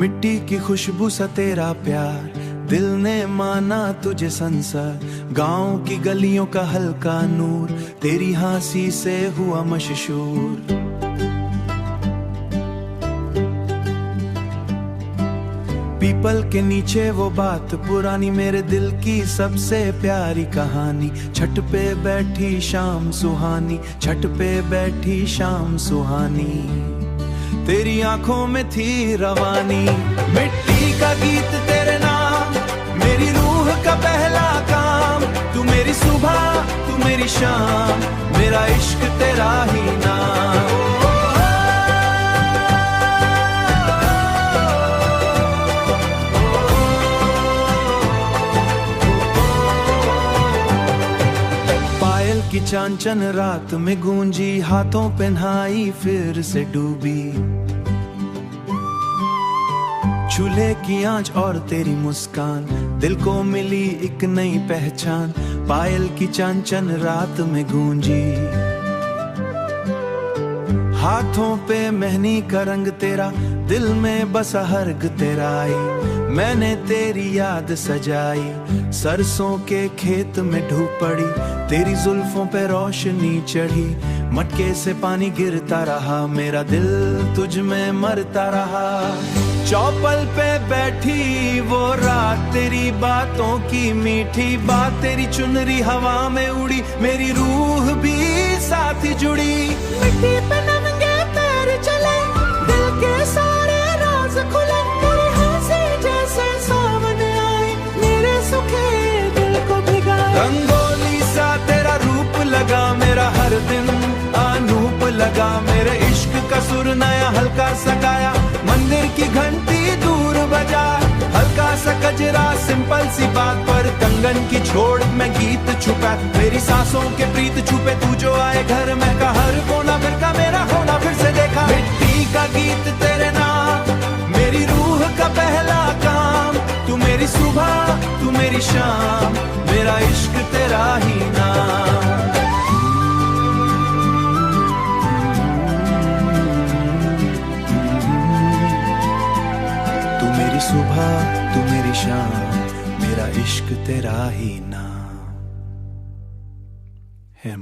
मिट्टी की खुशबू सा तेरा प्यार, दिल ने माना तुझे संसार। गांव की गलियों का हल्का नूर, तेरी हंसी से हुआ मशहूर। पीपल के नीचे वो बात पुरानी, मेरे दिल की सबसे प्यारी कहानी। छत पे बैठी शाम सुहानी, छत पे बैठी शाम सुहानी। तेरी आंखों में थी रवानी, मिट्टी का गीत तेरे नाम, मेरी रूह का पहला काम। तू मेरी सुबह, तू मेरी शाम, मेरा इश्क तेरा ही नाम। की चांचन रात में गूंजी, हाथों पे नहाई फिर से डूबी। चूल्हे की आंच और तेरी मुस्कान, दिल को मिली एक नई पहचान। पायल की चांचन रात में गूंजी, हाथों पे मेहंदी का रंग तेरा, दिल में बसा हर्ग तेरा आई। मैंने तेरी याद सजाई, सरसों के खेत में धूप पड़ी, तेरी जुल्फों पे रोशनी चढ़ी। मटके से पानी गिरता रहा, मेरा दिल तुझ में मरता रहा। चौपल पे बैठी वो रात, तेरी बातों की मीठी बात, तेरी चुनरी हवा में उड़ी, मेरी रूह भी साथ ही जुड़ी। मिट्टी पे नंगे पैर चले, दिल के सारे राज खुले, तेरी हंसी जैसे सावन आई, मेरे सुखे दिल को भिगाए। रंगोली सा तेरा रूप लगा, मेरा हर दिन अनूप लगा। मेरे इश्क का सुर नया हल्का सा गाया, मंदिर की घंटी दूर बजा। हल्का सा कजरा सिंपल सी बात पर, कंगन की छोड़ में गीत छुपा। मेरी सांसों के प्रीत छुपे, तू जो आए घर में का हर कोना फिर का मेरा होना फिर से देखा। मिट्टी का गीत तेरे नाम, मेरी रूह का पहला काम। तू मेरी सुबह, तू मेरी शाम, मेरा इश्क तेरा ही नाम। तू मेरी सुबह, तू मेरी शाम, मेरा इश्क तेरा ही नाम है।